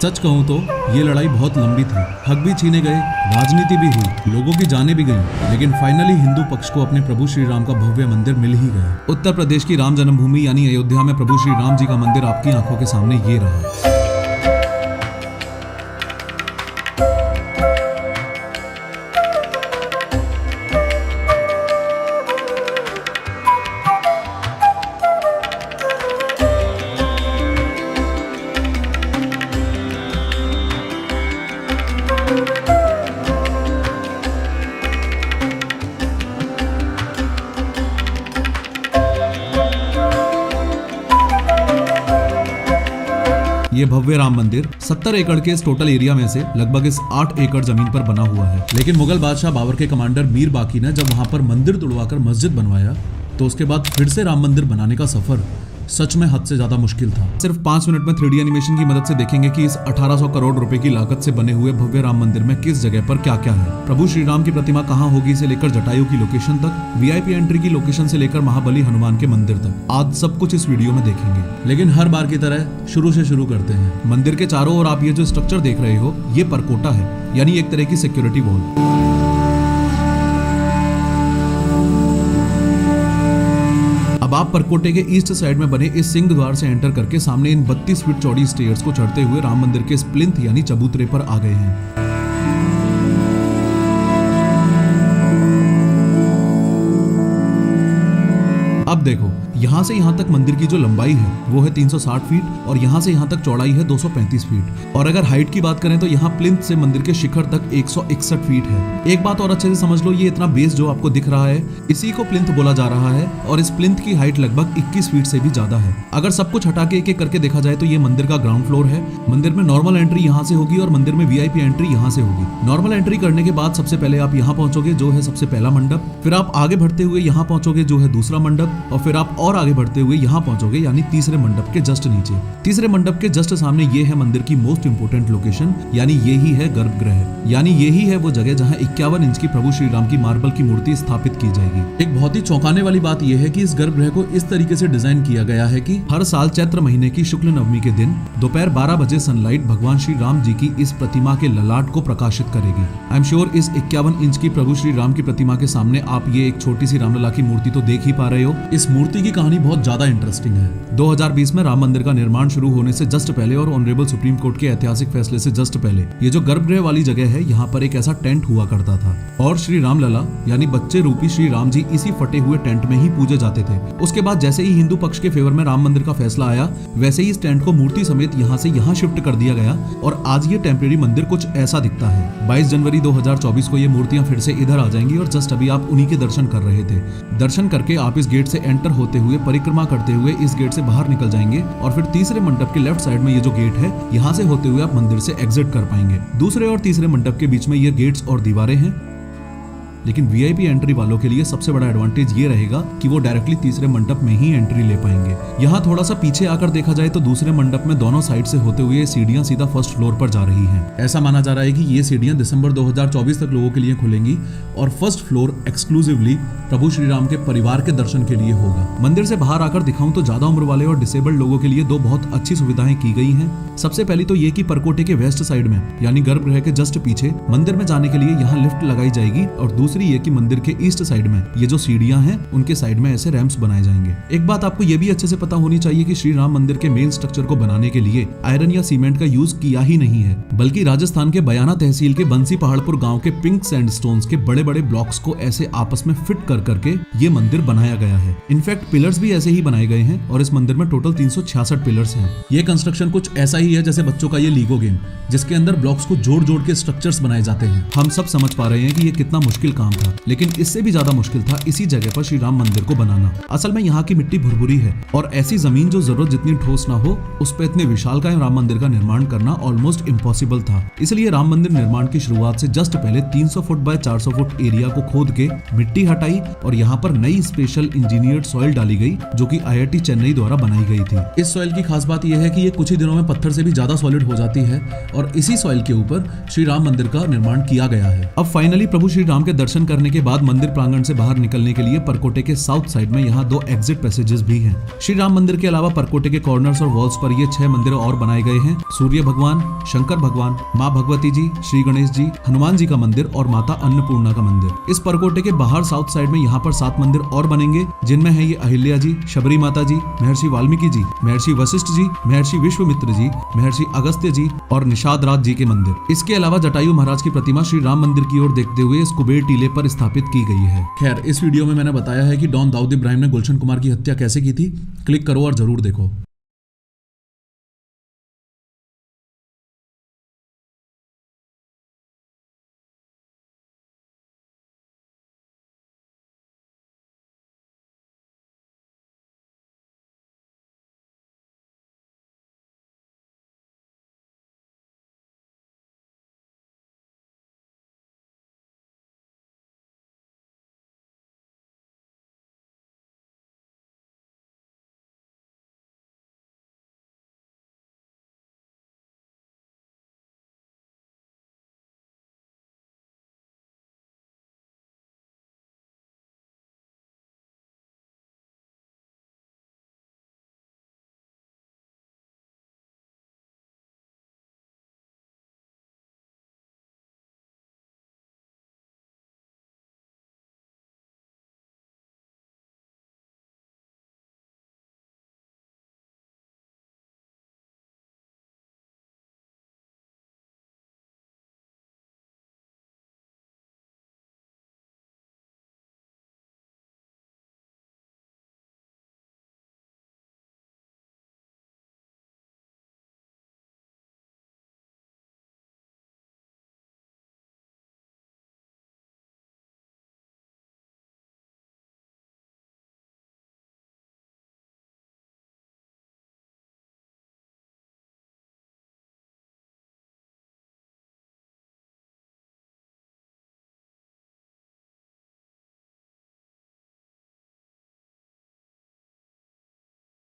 सच कहूँ तो ये लड़ाई बहुत लंबी थी। हक भी छीने गए, राजनीति भी हुई, लोगों की जानें भी गई, लेकिन फाइनली हिंदू पक्ष को अपने प्रभु श्री राम का भव्य मंदिर मिल ही गया। उत्तर प्रदेश की राम जन्मभूमि यानी अयोध्या में प्रभु श्री राम जी का मंदिर आपकी आंखों के सामने ये रहा। ये भव्य राम मंदिर 70 एकड़ के इस टोटल एरिया में से लगभग इस 8 एकड़ जमीन पर बना हुआ है। लेकिन मुगल बादशाह बाबर के कमांडर मीर बाकी ने जब वहां पर मंदिर तुड़वाकर मस्जिद बनवाया तो उसके बाद फिर से राम मंदिर बनाने का सफर सच में हद से ज्यादा मुश्किल था। सिर्फ 5 मिनट में 3D एनिमेशन की मदद से देखेंगे कि इस 1800 करोड़ रुपए की लागत से बने हुए भव्य राम मंदिर में किस जगह पर क्या क्या है। प्रभु श्री राम की प्रतिमा कहाँ होगी से लेकर जटायु की लोकेशन तक, VIP एंट्री की लोकेशन से लेकर महाबली हनुमान के मंदिर तक, आज सब कुछ इस वीडियो में देखेंगे। लेकिन हर बार की तरह शुरू से शुरू करते हैं। मंदिर के चारों ओर आप ये जो स्ट्रक्चर देख रहे हो ये परकोटा है, यानी एक तरह की सिक्योरिटी वॉल। अब आप परकोटे के ईस्ट साइड में बने इस सिंह द्वार से एंटर करके सामने इन 32 फीट चौड़ी स्टेयर्स को चढ़ते हुए राम मंदिर के प्लिंथ यानी चबूतरे पर आ गए हैं। अब देखो, यहाँ से यहाँ तक मंदिर की जो लंबाई है वो है 360 फीट और यहाँ से यहाँ तक चौड़ाई है 235 फीट। और अगर हाइट की बात करें तो यहाँ प्लिंथ से मंदिर के शिखर तक 161 फीट है। एक बात और अच्छे से समझ लो, ये इतना बेस जो आपको दिख रहा है इसी को प्लिंथ बोला जा रहा है और इस प्लिंथ की हाइट लगभग 21 फीट से भी ज्यादा है। अगर सब कुछ हटा के एक एक करके देखा जाए तो ये मंदिर का ग्राउंड फ्लोर है। मंदिर में नॉर्मल एंट्री यहाँ से होगी और मंदिर में VIP एंट्री यहाँ से होगी। नॉर्मल एंट्री करने के बाद सबसे पहले आप यहाँ पहुंचोगे जो है सबसे पहला मंडप, फिर आप आगे बढ़ते हुए यहाँ पहुंचोगे जो है दूसरा मंडप, और फिर आप और आगे बढ़ते हुए यहाँ पहुंचोगे यानी तीसरे मंडप के जस्ट नीचे। तीसरे मंडप के जस्ट सामने ये है मंदिर की मोस्ट इंपोर्टेंट लोकेशन, यानी यही है गर्भगृह, यानी यही है वो जगह जहाँ 51 इंच की प्रभु श्री राम की मार्बल की मूर्ति स्थापित की जाएगी। एक बहुत ही चौंकाने वाली बात यह है कि इस गर्भगृह को इस तरीके से डिजाइन किया गया है कि हर साल चैत्र महीने की शुक्ल नवमी के दिन दोपहर 12 बजे सनलाइट भगवान श्री राम जी की इस प्रतिमा के ललाट को प्रकाशित करेगी। आई एम श्योर इस 51 इंच की प्रभु श्री राम की प्रतिमा के सामने आप ये एक छोटी सी रामलला की मूर्ति तो देख ही पा रहे हो। इस मूर्ति की कहानी बहुत ज्यादा इंटरेस्टिंग है। 2020 में राम मंदिर का निर्माण शुरू होने से जस्ट पहले और ऑनरेबल सुप्रीम कोर्ट के ऐतिहासिक फैसले से जस्ट पहले ये जो गर्भगृह वाली जगह है यहाँ पर एक ऐसा टेंट हुआ करता था और श्री राम लला यानी बच्चे रूपी श्री राम जी इसी फटे हुए टेंट में ही पूजे जाते थे। उसके बाद जैसे ही हिंदू पक्ष के फेवर में राम मंदिर का फैसला आया वैसे ही इस टेंट को मूर्ति समेत यहाँ से यहाँ शिफ्ट कर दिया गया और आज ये टेम्परेरी मंदिर कुछ ऐसा दिखता है। 22 जनवरी 2024 को ये मूर्तियां फिर से इधर आ जाएंगी और जस्ट अभी आप उन्हीं के दर्शन कर रहे थे। दर्शन करके आप इस गेट से एंटर होते हुए परिक्रमा करते हुए इस गेट से बाहर निकल जाएंगे और फिर तीसरे मंडप के लेफ्ट साइड में ये जो गेट है यहाँ से होते हुए आप मंदिर से एग्जिट कर पाएंगे। दूसरे और तीसरे मंडप के बीच में ये गेट्स और दीवारें हैं, लेकिन VIP एंट्री वालों के लिए सबसे बड़ा एडवांटेज ये रहेगा कि वो डायरेक्टली तीसरे मंडप में ही एंट्री ले पाएंगे। यहाँ थोड़ा सा पीछे आकर देखा जाए तो दूसरे मंडप में दोनों साइड से होते हुए सीढ़ियां सीधा फर्स्ट फ्लोर पर जा रही हैं। ऐसा माना जा रहा है कि ये सीढ़ियां दिसंबर 2024 तक लोगों के लिए खुलेंगी और फर्स्ट फ्लोर एक्सक्लूसिवली प्रभु श्री राम के परिवार के दर्शन के लिए होगा। मंदिर से बाहर आकर दिखाऊं तो ज्यादा उम्र वाले और डिसेबल्ड लोगों के लिए दो बहुत अच्छी सुविधाएं की गई हैं। सबसे पहली तो ये कि परकोटे के वेस्ट साइड में यानी गर्भगृह के जस्ट पीछे मंदिर में जाने के लिए यहाँ लिफ्ट लगाई जाएगी और दूसरी ये कि मंदिर के ईस्ट साइड में ये जो सीढ़ियां हैं उनके साइड में ऐसे रैंप्स बनाए जाएंगे। एक बात आपको ये भी अच्छे से पता होनी चाहिए कि श्री राम मंदिर के मेन स्ट्रक्चर को बनाने के लिए आयरन या सीमेंट का यूज किया ही नहीं है, बल्कि राजस्थान के बयाना तहसील के बंसी पहाड़पुर गांव के पिंक सैंडस्टोन्स के बड़े बड़े ब्लॉक्स को ऐसे आपस में फिट कर करके ये मंदिर बनाया गया है। इनफैक्ट पिलर्स भी ऐसे ही बनाए गए हैं और इस मंदिर में टोटल 366 पिलर्स हैं। ये कंस्ट्रक्शन कुछ ऐसा ही है जैसे बच्चों का ये लीगो गेम जिसके अंदर ब्लॉक्स को जोड़ जोड़ के स्ट्रक्चर्स बनाए जाते हैं। हम सब समझ पा रहे हैं कि ये कितना मुश्किल काम था, लेकिन इससे भी ज्यादा मुश्किल था इसी जगह पर श्री राम मंदिर को बनाना। असल में यहाँ की मिट्टी भुरभुरी है और ऐसी जमीन जो जरूरत जितनी ठोस ना हो उस पर इतने विशालकाय राम मंदिर का निर्माण करना ऑलमोस्ट इम्पॉसिबल था। इसलिए राम मंदिर निर्माण की शुरुआत से जस्ट पहले 300 फुट बाय 400 फुट एरिया को खोद के मिट्टी हटाई और यहाँ पर नई स्पेशल इंजीनियर्ड सॉइल डाली गई जो कि IIT चेन्नई द्वारा बनाई गई थी। इस सॉइल की खास बात यह है कि ये कुछ ही दिनों में पत्थर से भी ज्यादा सॉलिड हो जाती है और इसी सॉइल के ऊपर श्री राम मंदिर का निर्माण किया गया है। अब फाइनली प्रभु श्री राम के दर्शन दर्शन करने के बाद मंदिर प्रांगण से बाहर निकलने के लिए परकोटे के साउथ साइड में यहाँ 2 एग्जिट पैसेजेस भी हैं। श्री राम मंदिर के अलावा परकोटे के कॉर्नर्स और वॉल्स पर ये 6 मंदिर और बनाए गए हैं। सूर्य भगवान, शंकर भगवान, माँ भगवती जी, श्री गणेश जी, हनुमान जी का मंदिर और माता अन्नपूर्णा का मंदिर। इस परकोटे के बाहर साउथ साइड में यहाँ पर 7 मंदिर और बनेंगे, जिनमें है ये अहिल्या जी, शबरी माता जी, महर्षि वाल्मीकि जी, महर्षि वशिष्ठ जी, महर्षि विश्वामित्र जी, महर्षि अगस्त्य जी और निषाद राज जी के मंदिर। इसके अलावा जटायु महाराज की प्रतिमा श्री राम मंदिर की ओर देखते हुए इस कुबेर टीले पर स्थापित की गई है। खैर, इस वीडियो में मैंने बताया है कि डॉन दाऊद इब्राहिम ने गुलशन कुमार की हत्या कैसे की थी। क्लिक करो और जरूर देखो।